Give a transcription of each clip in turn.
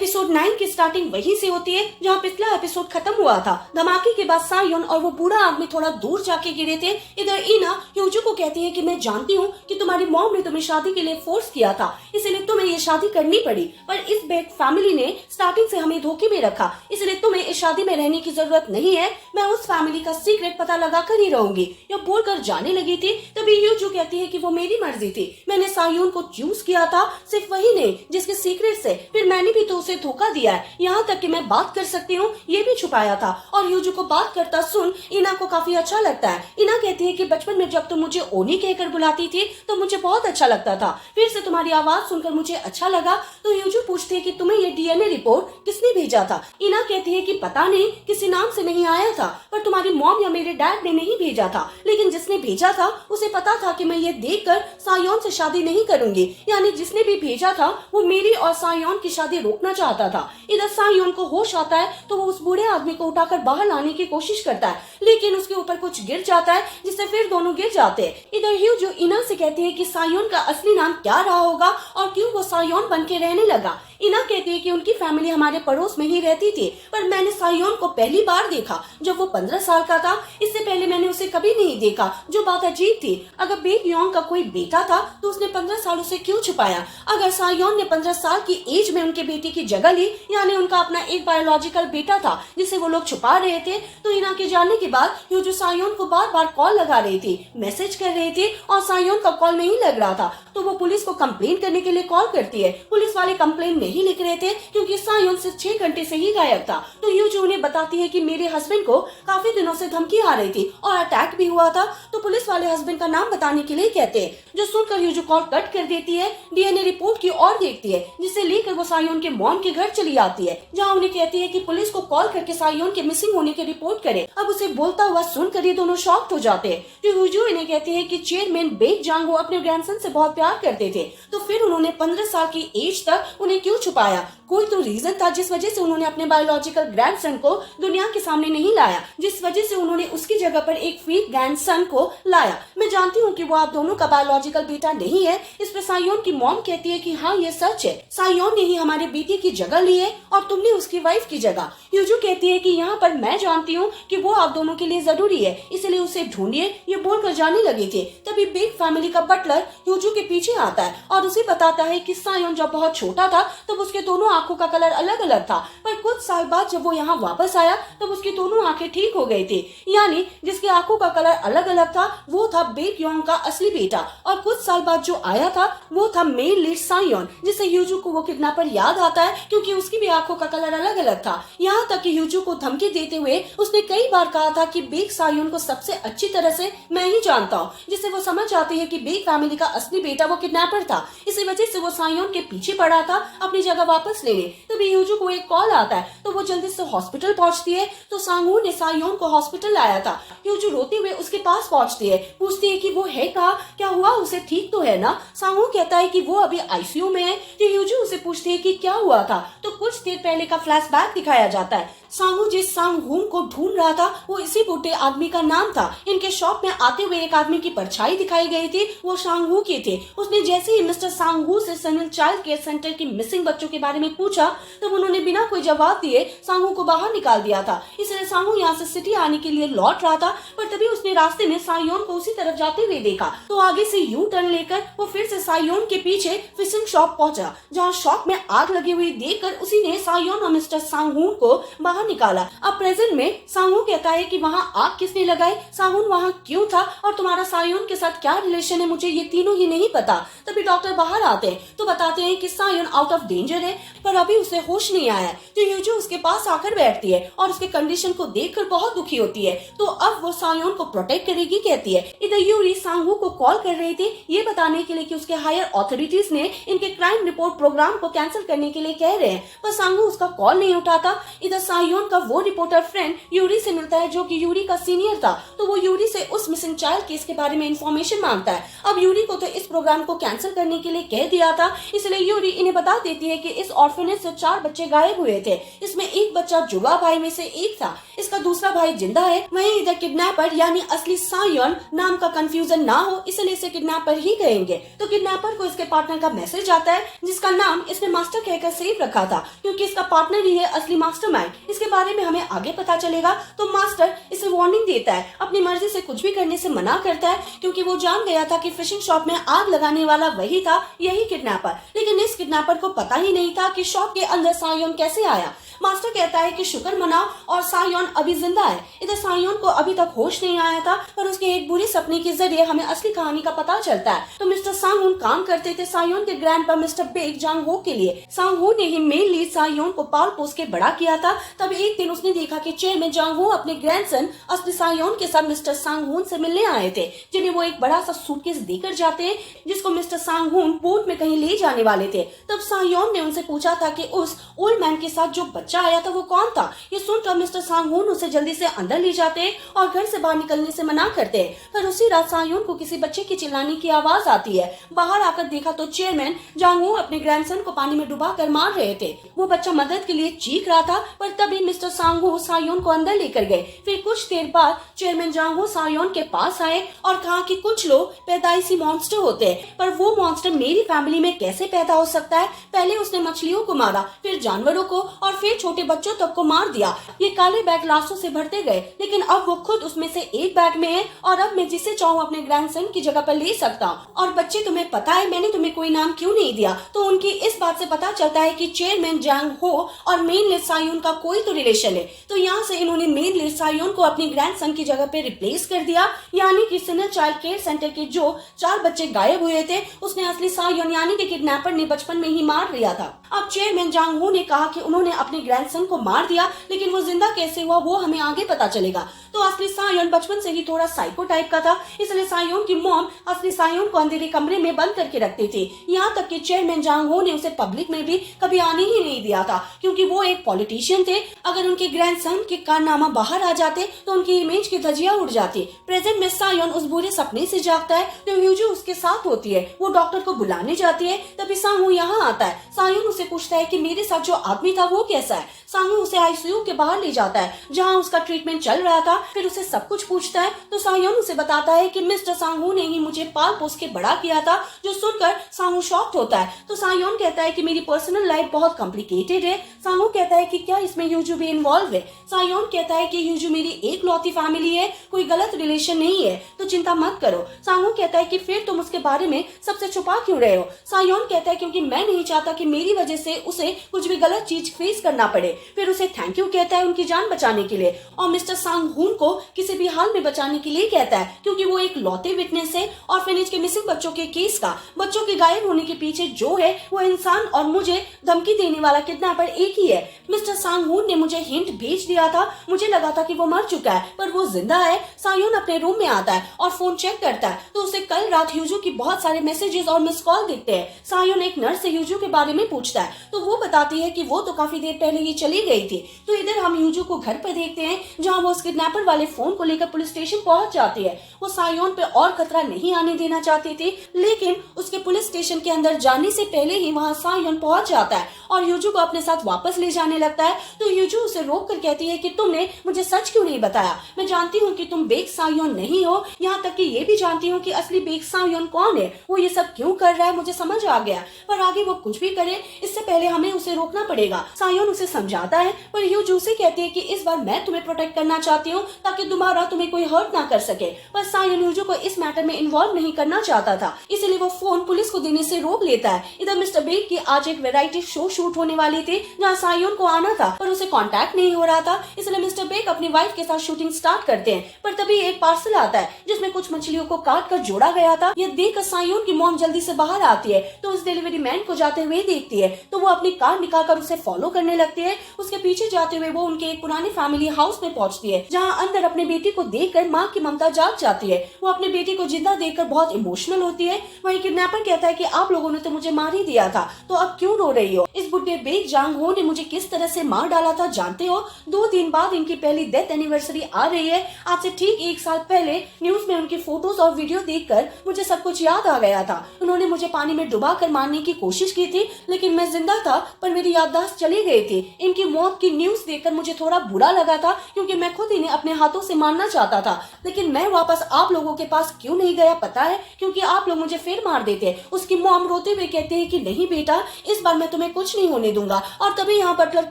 Episode 9 की starting वहीं से होती है जहाँ पिछला एपिसोड खत्म हुआ था। धमाके के बाद सायोन और वो बूढ़ा आदमी थोड़ा दूर जाके गिरे थे। इधर इना ह्यूजू को कहती है कि मैं जानती हूँ कि तुम्हारी मॉम ने तुम्हें शादी के लिए फोर्स किया था, इसलिए तुम्हें ये शादी करनी पड़ी, पर इस बेग फैमिली ने स्टार्टिंग से हमें धोखे में रखा, इसलिए तुम्हें इस शादी में रहने की जरूरत नहीं है। मैं उस फैमिली का सीक्रेट पता लगा कर ही रहूंगी। यह बोलकर जाने लगी थी तभी ह्यूजू कहती है कि वो मेरी मर्जी थी, मैंने सायोन को चूज किया था, सिर्फ वही नहीं जिसके सीक्रेट से फिर मैंने भी तो उसे धोखा दिया है। यहाँ तक कि मैं बात कर सकती हूँ ये भी छुपाया था। और ह्यूजू को बात करता सुन इना को काफी अच्छा लगता है। इना कहती है कि बचपन में जब तुम मुझे ओनी कहकर बुलाती थी तो मुझे बहुत अच्छा लगता था, फिर से तुम्हारी आवाज सुनकर मुझे अच्छा लगा। तो ह्यूजू पूछती है कि तुम्हें ये डीएनए रिपोर्ट किसने भेजा था। इना कहती है कि पता नहीं, किसी नाम से नहीं आया था, पर तुम्हारी मॉम या मेरे डैड ने नहीं भेजा था, लेकिन जिसने भेजा था उसे पता था कि मैं ये देखकर सायोन से शादी नहीं करूंगी, यानी जिसने भी भेजा था वो मेरी और सायोन की शादी रोकना चाहता था। इधर सायोन को होश आता है तो वो उस बूढ़े आदमी को उठाकर बाहर लाने की कोशिश करता है, लेकिन उसके ऊपर कुछ गिर जाता है जिससे फिर दोनों गिर जाते हैं। इधर ह्यूजू इना से कहती है कि सायोन का असली नाम क्या रहा होगा और क्यों वो सायोन बन के रहने लगा। इना कहती है कि उनकी फैमिली हमारे पड़ोस में ही रहती थी, पर मैंने सायोन को पहली बार देखा जब वो 15 साल का था, इससे पहले मैंने उसे कभी नहीं देखा, जो बात अजीब थी। अगर बेग योंग का कोई बेटा था तो उसने 15 सालों से क्यों छुपाया। अगर सायोन ने 15 साल की एज में उनके बेटे की जगह ली, यानी उनका अपना एक बायोलॉजिकल बेटा था जिसे वो लोग छुपा रहे थे, तो इना के जाने के बाद ह्यूजू सायोन को बार बार कॉल लगा रही थी, मैसेज कर रही थी और सायोन का कॉल नहीं लग रहा था, तो वो पुलिस को कंप्लेन करने के लिए कॉल करती है। पुलिस वाले कंप्लेन नहीं लिख रहे थे क्योंकि सायोन सिर्फ 6 घंटे से ही गायब था। तो ह्यूजू उन्हें बताती है कि मेरे हस्बैंड को काफी दिनों से धमकी आ रही थी और अटैक भी हुआ था, तो पुलिस वाले हस्बैंड का नाम बताने के लिए कहते हैं, जो सुनकर ह्यूजू कॉल कट कर देती है। डीएनए रिपोर्ट की ओर देखती है, जिसे लेकर वो सायोन के मॉम के घर चली आती है, जहाँ उन्हें कहती है कि पुलिस को कॉल करके सायोन के मिसिंग होने की रिपोर्ट करे। अब उसे बोलता हुआ सुनकर ये दोनों शॉक्ड हो जाते हैं। जो ह्यूजू इन्हें कहती है कि चेयरमैन बेग जांगो अपने ग्रैंडसन से बहुत प्यार करते थे, तो फिर उन्होंने 15 साल की एज तक उन्हें क्यों छुपाया। कोई तो रीजन था जिस वजह से उन्होंने अपने बायोलॉजिकल ग्रैंडसन को दुनिया के सामने नहीं लाया, जिस वजह से उन्होंने उसकी जगह पर एक फेक ग्रैंडसन को लाया। मैं जानती हूँ कि वो आप दोनों का बायोलॉजिकल बेटा नहीं है। इस पर सायोन की मॉम कहती है कि हाँ ये सच है, सायोन ने ही हमारे बेटे की जगह ली है और तुमने उसकी वाइफ की जगह। ह्यूजू कहती है कि यहाँ पर मैं जानती हूँ कि वो आप दोनों के लिए जरूरी है, इसलिए उसे ढूंढिए, ये बोलकर जाने लगी थी। तभी बेग फैमिली का बटलर ह्यूजू के पीछे आता है और उसे बताता है कि सायोन जब बहुत छोटा था तब उसके दोनों आंखों का कलर अलग अलग था, पर कुछ साल बाद जब वो यहाँ वापस आया तब उसकी दोनों आंखें ठीक हो गई थी, यानी जिसकी आंखों का कलर अलग अलग था वो था बेग योंग का असली बेटा। और कुछ साल बाद जो आया था वो था मेल लीड सायोन, जिसे ह्यूजू को वो किडनैपर याद आता है क्योंकि उसकी भी आंखों का कलर अलग अलग था। यहाँ तक कि ह्यूजू को धमकी देते हुए उसने कई बार कहा था कि बेग सायोन को सबसे अच्छी तरह से मैं ही जानता हूँ, जिससे वो समझ जाती है कि बेग फैमिली का असली बेटा वो किडनैपर था। इसी वजह से वो सायोन के पीछे पड़ा था अपनी जगह वापस लेने। तभी ह्यूजू को एक कॉल आता है तो वो जल्दी से हॉस्पिटल पहुंचती है, तो सांगू ने सायोन को हॉस्पिटल लाया था। ह्यूजू रोते हुए उसके पास पहुंचती है, पूछती है कि वो है कहाँ, क्या हुआ, उसे ठीक तो है ना। सांगू कहता है कि वो अभी आईसीयू में है। तो ह्यूजू उसे पूछती है कि क्या हुआ था, तो कुछ देर पहले का फ्लैशबैक दिखाया जाता है। सांगू जिस सांगहून को ढूंढ रहा था वो इसी बूढ़े आदमी का नाम था। इनके शॉप में आते हुए एक आदमी की परछाई दिखाई गई थी, वो सांगहू की थे। उसने जैसे ही मिस्टर सांगहू से सनिल चाइल्ड केयर सेंटर के मिसिंग बच्चों के बारे में पूछा तब उन्होंने बिना कोई जवाब दिए सांगहू को बाहर निकाल दिया था। इसलिए सांगहू यहाँ से सिटी आने के लिए लौट रहा था, पर तभी उसने रास्ते में सायोन को उसी तरफ जाते हुए देखा, तो आगे से यू टर्न लेकर वो फिर से सायोन के पीछे फिशिंग शॉप पहुंचा, जहाँ शॉप में आग लगी हुई देखकर उसी ने सायोन और मिस्टर सांगहू को बाहर निकाला। अब प्रेजेंट में सांगहू कहता है कि वहाँ आग किसने लगाई, सांगहू वहाँ क्यों था और तुम्हारा सायोन के साथ क्या रिलेशन है, मुझे ये तीनों ही नहीं पता। तभी डॉक्टर बाहर आते हैं तो बताते हैं कि सायोन आउट ऑफ डेंजर है, पर अभी उसे होश नहीं आया। तो ह्यूजू उसके पास आकर बैठती है और उसके कंडीशन को देखकर बहुत दुखी होती है, तो अब वो सायोन को प्रोटेक्ट करेगी कहती है। इधर यूरी सांगहू को कॉल कर रही थी ये बताने के लिए कि उसके हायर अथॉरिटीज ने इनके क्राइम रिपोर्ट प्रोग्राम को कैंसिल करने के लिए कह रहे हैं, पर सांगहू उसका कॉल नहीं उठाता। इधर सायोन का वो रिपोर्टर फ्रेंड यूरी से मिलता है जो कि यूरी का सीनियर था, तो वो यूरी से उस मिसिंग चाइल्ड केस के बारे में इंफॉर्मेशन मांगता है। अब यूरी को तो इस प्रोग्राम को कैंसिल करने के लिए कह दिया था, इसलिए यूरी इन्हें बता देती है कि इस ऑर्फनेज से 4 बच्चे गायब हुए थे। इसमें एक बच्चा जुड़वा भाई में से एक था, इसका दूसरा भाई जिंदा है। वहीं इधर किडनैपर यानी असली सायोन नाम का कंफ्यूजन ना हो इसलिए इसे किडनैपर ही कहेंगे। तो किडनैपर को इसके पार्टनर का मैसेज आता है जिसका नाम इसने मास्टर कहकर सेव रखा था। था, क्योंकि इसका पार्टनर ही है असली मास्टरमाइंड। इसके बारे में हमें आगे पता चलेगा। तो मास्टर इसे वार्निंग देता है, अपनी मर्जी से कुछ भी करने से मना करता है, क्योंकि वो जान गया था कि फिशिंग शॉप में आग लगाने वाला वही था, यही किडनैपर। लेकिन इस किडनैपर को पता ही नहीं था कि शॉप के अंदर सायोन कैसे आया। मास्टर कहता है कि शुक्र मनाओ और सायोन अभी जिंदा है। इधर सायोन को अभी तक होश नहीं आया था, पर उसके एक बुरे सपने के जरिए हमें असली कहानी का पता चलता है। तो मिस्टर सांग-होon काम करते थे सायोन के ग्रैंडपा मिस्टर बेक जांग-हो के लिए। सांग-हो ने ही मेन लीड सायोन को पाल पोस के बड़ा किया था। तब एक दिन उसने देखा कि चेयरमैन जांग-हो अपने ग्रैंडसन असली सायोन के साथ मिस्टर सांग-होon से मिलने आए थे, जिन्हें वो एक बड़ा सा सूटकेस देकर जाते हैं, जिसको मिस्टर सांग-होon बोट में कहीं ले जाने वाले थे। तब सायोन ने उनसे पूछा था कि उस ओल्ड मैन के साथ जो बच्चा आया था वो कौन था। ये सुनकर मिस्टर सांग-होon उसे जल्दी से अंदर ले जाते हैं और घर से बाहर निकलने से मना करते हैं। पर उसी रात सायोन को किसी बच्चे की चिल्लाने की आवाज आती है। बाहर आकर देखा तो चेयरमैन जांग-हो अपने ग्रैंडसन को पानी में डुबा कर मार रहे थे। वो बच्चा मदद के लिए चीख रहा था, पर तभी मिस्टर सांग-हो सायोन को अंदर लेकर गए। फिर कुछ देर बाद चेयरमैन जांग-हो सायोन के पास आए और कहा कि कुछ लोग पैदाइशी मॉन्स्टर होते हैं, पर वो मॉन्स्टर मेरी फैमिली में कैसे पैदा हो सकता है। पहले उसने मछलियों को मारा, फिर जानवरों को और फिर छोटे बच्चों तक को मार दिया। ये काले बैग लाशों से भरते गए, लेकिन अब वो खुद उसमें से एक बैग में है और अब मैं जिसे चाहूँ अपने ग्रैंडसन की जगह पर ले सकता हूँ। और बच्चे, तुम्हें पता है मैंने तुम्हें कोई नाम क्यों नहीं दिया? तो उनकी इस बात से पता चलता है कि चेयरमैन जांग-हो और मेन लीड सायोन का कोई तो रिलेशन है। तो यहाँ से इन्होंने मेन लीड सायोन को अपनी ग्रैंडसन की जगह पे रिप्लेस कर दिया। यानी कि सिनर चाइल्ड केयर सेंटर के जो 4 बच्चे गायब हुए थे, उसने असली सायोन यानी कि किडनैपर ने बचपन में ही मार लिया था। अब चेयरमैन जांग-हो ने कहा कि उन्होंने अपने ग्रैंडसन को मार दिया, लेकिन वो जिंदा कैसे हुआ वो हमें आगे पता चलेगा। तो असली सायोन बचपन से ही थोड़ा साइको टाइप का था, इसलिए सायोन की मॉम असली सायोन को अंधेरे कमरे में बंद करके रखती थी। यहाँ तक कि चेयरमैन जांग-हो ने उसे पब्लिक में भी कभी आने ही नहीं दिया था, क्योंकि वो एक पॉलिटिशियन थे। अगर उनके ग्रैंडसन के कारनामा बाहर आ जाते तो उनकी इमेज की धज्जियां उड़ जाती। प्रेजेंट में सायोन उस बुरे सपने से जागता है जो ह्यूजू उसके साथ होती है। वो डॉक्टर को बुलाने जाती है, तभी सांग-हो यहाँ आता है। सायोन उसे पूछता है कि मेरे साथ जो आदमी था वो कैसा है। सांग-हो उसे आईसीयू के बाहर ले जाता है, जहाँ उसका ट्रीटमेंट चल रहा था। फिर उसे सब कुछ पूछता है तो सायोन उसे बताता है कि मिस्टर सांग-हो ने ही मुझे पाल पोस के बड़ा किया था। जो सुनकर सांग-हो शॉक्ड होता है। तो सायोन कहता है कि मेरी पर्सनल लाइफ बहुत कॉम्प्लिकेटेड है। सांग-हो कहता है कि क्या इसमें ह्यूजू भी इन्वॉल्व है। सायोन कहता है कि ह्यूजू मेरी एक लौती फैमिली है, कोई गलत रिलेशन नहीं है, तो चिंता मत करो। सांग-हो कहता है कि फिर तुम उसके बारे में सबसे छुपा क्यों रहे हो। सायोन कहता है क्योंकि मैं नहीं चाहता कि मेरी वजह से उसे कुछ भी गलत चीज फेस करना पड़े। फिर उसे थैंक यू कहता है उनकी जान बचाने के लिए, और मिस्टर सांग-होon को किसी भी हाल में बचाने के लिए कहता है, क्योंकि वो एक लौते विटनेस है ऑर्फनेज के मिसिंग बच्चों के केस का। बच्चों के गायब होने के पीछे जो है वो इंसान और मुझे धमकी देने वाला किडनैपर एक ही है। मिस्टर सांग-होon ने मुझे हिंट भेज दिया था, मुझे लगा था कि वो मर चुका है, पर वो जिंदा है। सायोन अपने रूम में आता है और फोन चेक करता है, तो उसे कल रात ह्यूजू की बहुत सारे मैसेजेस और मिस कॉल दिखते हैं। सायोन एक नर्स से ह्यूजू के बारे में पूछता है, तो वो बताती है कि वो तो काफी देर पहले ही चली गई थी। तो इधर हम ह्यूजू को घर पर देखते हैं, जहाँ वो उस किडनैपर वाले फोन को लेकर पुलिस स्टेशन पहुंच जाती है। वो सायोन पे और खतरा नहीं आने देना चाहती थी, लेकिन उसके पुलिस स्टेशन के अंदर जाने से पहले ही वहाँ सायोन पहुंच जाता है और ह्यूजू को अपने साथ वापस ले जाने लगता है। तो ह्यूजू उसे रोक कर कहती है कि तुमने मुझे सच क्यों नहीं बताया। मैं जानती हूँ कि तुम बेक सायोन नहीं हो, यहाँ तक कि ये भी जानती हूँ कि असली बेक सायोन कौन है। वो ये सब क्यों कर रहा है मुझे समझ आ गया, पर आगे वो कुछ भी करे इससे पहले हमें उसे रोकना पड़ेगा। सायोन उसे समझाता है, पर ह्यूजू से कहती है कि इस बार मैं तुम्हें प्रोटेक्ट करना चाहती हूँ ताकि दोबारा तुम्हें कोई हर्ट ना कर सके। पर सायोन ह्यूजू को इस मैटर में इन्वॉल्व नहीं करना चाहता था, इसलिए वो फोन पुलिस को देने से रोक लेता है। इधर मिस्टर बेक की आज एक वैरायटी शो शूट होने वाली थी, जहाँ सायोन को आना था, पर उसे कांटेक्ट नहीं हो रहा था, इसलिए मिस्टर बेक अपनी वाइफ के साथ शूटिंग स्टार्ट करते हैं। पर तभी एक पार्सल आता है जिसमें कुछ मछलियों को काट कर जोड़ा गया था। यह देखकर सायोन की मॉम जल्दी से बाहर आती है, तो उस डिलीवरी मैन को जाते हुए देखती है, तो वो अपनी कार निकालकर उसे फॉलो करने लगती है। उसके पीछे जाते हुए वो उनके एक पुराने फैमिली हाउस में पहुंचती है, जहाँ अंदर अपने बेटी को देखकर माँ की ममता जाग जाती है। वो अपने बेटी को जिंदा देखकर बहुत इमोशनल होती है। वहीं किडनैपर कहता है कि आप लोगों ने तो मुझे मार ही दिया था, तो अब क्यों रो रही हो। इस बुढ़े बेक जांग-हो ने मुझे किस तरह से मार डाला था जानते हो। 2 दिन बाद इनकी पहली डेथ एनिवर्सरी आ रही है। आज से ठीक 1 साल पहले न्यूज में उनकी फोटोज और वीडियो देखकर मुझे सब कुछ याद आ गया था। उन्होंने मुझे पानी में डुबा कर मारने की कोशिश की थी, लेकिन मैं जिंदा था, पर मेरी याददाश्त चली गई थी। थी। इनकी मौत की न्यूज देखकर मुझे थोड़ा बुरा लगा था, क्योंकि मैं खुद इन्हें अपने हाथों से मारना चाहता था, लेकिन मैं वापस आप लोगों के पास क्यों नहीं गया पता है? क्योंकि आप लोग मुझे फिर मार देते। उसकी मॉम रोते हुए कहते हैं कि नहीं बेटा, इस बार मैं तुम्हें कुछ नहीं होने दूंगा। और तभी यहाँ बटलर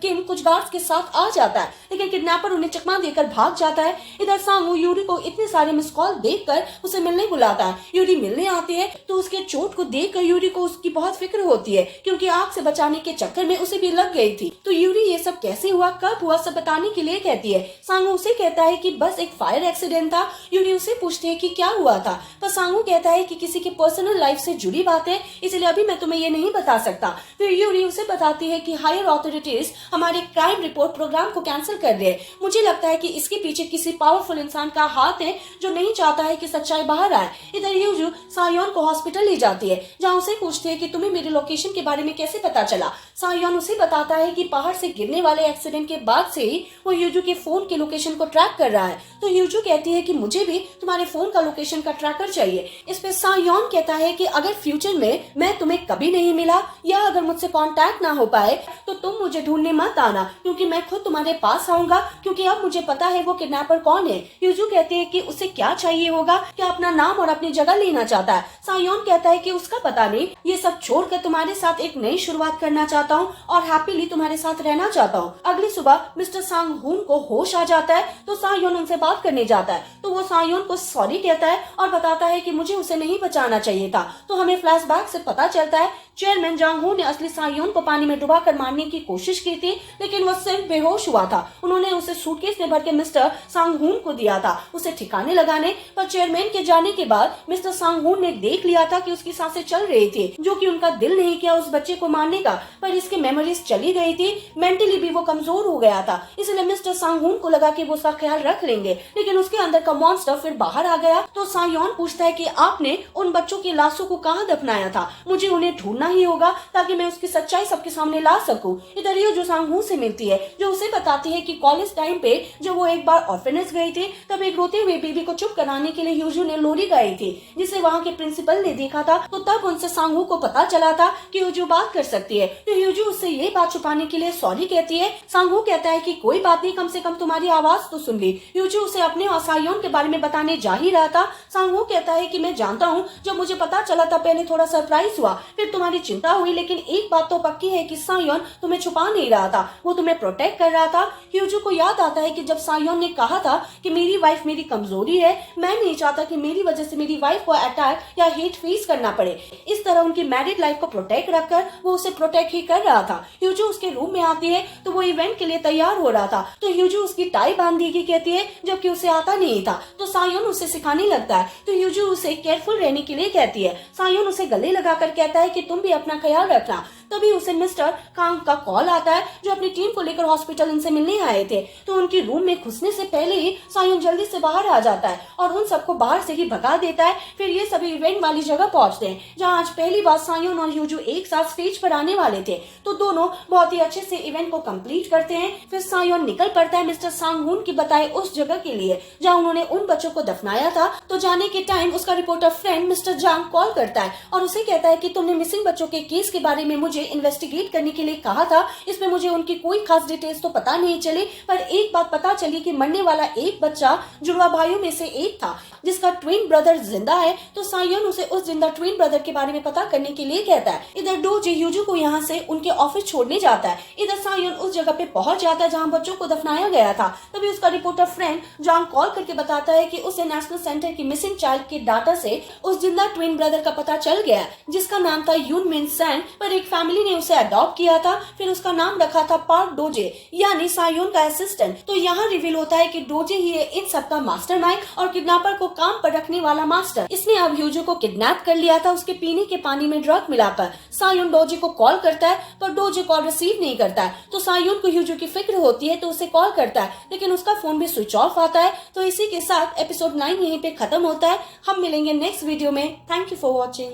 किम कुछ गार्ड्स के साथ आ जाता है, लेकिन किडनैपर उन्हें चकमा देकर भाग जाता है। इधर सांगू यूरी को इतने सारे मिस कॉल देखकर उसे मिलने बुलाता है। यूरी मिलने आती है तो उसके चोट को देखकर यूरी को उसकी बहुत फिक्र होती है, क्योंकि आग से बचाने के चक्कर में उसे भी लग गई थी। तो यूरी ये सब कैसे हुआ, कब हुआ, सब बताने के लिए कहती है। सांगू उसे कहता है कि बस एक फायर एक्सीडेंट था। यूरी उसे पूछती है कि क्या हुआ था, पर सांगू कहता है कि किसी की पर्सनल लाइफ से जुड़ी बात है, इसलिए अभी मैं तुम्हें ये नहीं बता सकता। फिर यूरी उसे बताती है कि हायर ऑथोरिटीज हमारे क्राइम रिपोर्ट प्रोग्राम को कैंसिल कर रहे हैं। मुझे लगता है कि इसके पीछे किसी पावरफुल इंसान का हाथ है जो नहीं चाहता है कि सच्चाई बाहर आए। इधर यूजू सायोन को हॉस्पिटल ले जाती है, जहाँ उसे पूछती है कि तुम्हें मेरे लोकेशन के बारे में कैसे पता चला। सायोन उसे बताता है कि पहाड़ से गिरने वाले एक्सीडेंट के बाद से ही वो यूजू के फोन के लोकेशन को ट्रैक कर रहा है। तो यूजू कहती है कि मुझे भी तुम्हारे फोन का लोकेशन का ट्रैकर चाहिए। इस पे सायोन कहता है कि अगर फ्यूचर में मैं तुम्हें कभी नहीं मिला या अगर मुझसे कांटेक्ट ना हो पाए तो तुम मुझे ढूंढने मत आना, क्योंकि मैं खुद तुम्हारे पास आऊंगा, क्योंकि अब मुझे पता है वो किडनैपर कौन है। यूजू कहती है कि उसे क्या चाहिए होगा, क्या अपना नाम और अपनी जगह लेना चाहता है। सायोन कहता है कि उसका पता नहीं, ये सब छोड़कर तुम्हारे साथ एक नई शुरुआत करना चाहता हूँ और हैप्पीली तुम्हारे साथ रहना चाहता हूँ। अगली सुबह मिस्टर सांग-हून को होश आ जाता है, तो सायोन उनसे बात करने जाता है। तो वो सायोन को सॉरी कहता है और बताता है कि मुझे उसे नहीं बचाना चाहिए था। तो हमें फ्लैशबैक से पता चलता है चेयरमैन जांग-हू ने असली सायोन को पानी में डुबाकर मारने की कोशिश की थी, लेकिन वो सिर्फ बेहोश हुआ था। उन्होंने उसे सूटकेस में भर के मिस्टर सांग-हून को दिया था उसे ठिकाने लगाने, पर चेयरमैन के जाने के बाद मिस्टर सांग-हून ने देख लिया था कि उसकी सांसें चल रही थी, जो कि उनका दिल नहीं किया उस बच्चे को मारने का, पर इसकी मेमोरीज चली गई थी, मेंटली भी वो कमजोर हो गया था। इसलिए मिस्टर सांग-हून को लगा कि वो उसका ख्याल रख लेंगे, लेकिन उसके अंदर का मॉन्स्टर फिर बाहर आ गया। तो सायोन पूछता है कि आपने उन बच्चों की लाशों को कहाँ दफनाया था, मुझे उन्हें ढूंढना ही होगा ताकि मैं उसकी सच्चाई सबके सामने ला सकूं। इधर ये जो सांग-हू से मिलती है, जो उसे बताती है कि कॉलेज टाइम पे जब वो एक बार ऑर्फनेज गई थी, तब एक रोते हुए बेबी को चुप कराने के लिए यूजू ने लोरी गाई थी, जिसे वहाँ के प्रिंसिपल ने देखा था। तो तब उनसे सांग-हू को पता चला था कि यूजू बात कर सकती है। तो यूजू उससे ये बात छुपाने के लिए सॉरी कहती है। सांग-हू कहता है कि कोई बात नहीं, कम से कम तुम्हारी आवाज तो सुन ली। यूजू उसे अपने और सायोन के बारे में बताने जा ही रहा था। सांग-हू कहता है कि मैं जानता हूँ, जब मुझे पता चला था पहले थोड़ा सरप्राइज हुआ, फिर तुम्हारी चिंता हुई, लेकिन एक बात तो पक्की है कि सायोन तुम्हें छुपा नहीं रहा था, वो तुम्हें प्रोटेक्ट कर रहा था। ह्यूजू को याद आता है कि जब सायोन ने कहा था कि मेरी वाइफ मेरी कमजोरी है, मैं नहीं चाहता कि मेरी वजह से मेरी वाइफ को अटैक या हेट फेस करना पड़े। इस तरह उनकी मैरिड लाइफ को प्रोटेक्ट रखकर वो उसे प्रोटेक्ट ही कर रहा था। ह्यूजू उसके रूम में आती है तो वो इवेंट के लिए तैयार हो रहा था, तो ह्यूजू उसकी टाई बांध दी कहती है, जबकि उसे आता नहीं था। तो सायोन उसे सिखाने लगता है, तो ह्यूजू उसे केयरफुल रहने के लिए कहती है। सायोन उसे गले लगाकर कहता है कि तुम भी अपना ख्याल रखना। तभी उसे मिस्टर कांग का कॉल आता है, जो अपनी टीम को लेकर हॉस्पिटल इनसे मिलने आए थे। तो उनकी रूम में घुसने से पहले ही सायोन जल्दी से बाहर आ जाता है और उन सबको बाहर से ही भगा देता है। फिर ये सभी इवेंट वाली जगह पहुंचते हैं, जहां आज पहली बार सायोन और ह्यूजू एक साथ स्टेज पर आने वाले थे। तो दोनों बहुत ही अच्छे से इवेंट को कंप्लीट करते हैं। फिर सायोन निकल पड़ता है मिस्टर सांग-हून की बताए उस जगह के लिए जहाँ उन्होंने उन बच्चों को दफनाया था। तो जाने के टाइम उसका रिपोर्टर फ्रेंड मिस्टर जांग कॉल करता है और उसे कहता है कि तुमने मिसिंग बच्चों के केस के बारे में मुझे इन्वेस्टिगेट करने के लिए कहा था। इसमें मुझे उनकी कोई खास डिटेल्स तो पता नहीं चली, पर एक बात पता चली कि मरने वाला एक बच्चा जुड़वा भाइयों में से एक था, जिसका ट्विन ब्रदर जिंदा है। तो सायोन उसे उस जिंदा ट्विन ब्रदर के बारे में पता करने के लिए कहता है। इधर डोजे ह्यूजू को यहाँ से उनके ऑफिस छोड़ने जाता है। इधर सायोन उस जगह पे पहुंच जाता है जहाँ बच्चों को दफनाया गया था। तभी उसका रिपोर्टर फ्रेंड जांग कॉल करके बताता है कि उसे नेशनल सेंटर की मिसिंग चाइल्ड के डाटा से उस जिंदा ट्विन ब्रदर का पता चल गया, जिसका नाम था यून मिन सैन, पर एक फैमिली ने उसे अडॉप्ट किया था। फिर उसका नाम रखा था पार्क डोजे, यानी सायोन का असिस्टेंट। तो यहाँ रिवील होता है कि डोजे ही है इन सब का मास्टरमाइंड और किडनैपर को काम पर रखने वाला मास्टर। इसने अब ह्यूजू को किडनैप कर लिया था उसके पीने के पानी में ड्रग मिलाकर। सायोन डोजे को कॉल करता है, पर डोजे कॉल रिसीव नहीं करता है। तो सायोन को ह्यूजू की फिक्र होती है, तो उसे कॉल करता है, लेकिन उसका फोन भी स्विच ऑफ आता है। तो इसी के साथ एपिसोड 9 यहीं पे खत्म होता है। हम मिलेंगे नेक्स्ट वीडियो में। Thank you for watching.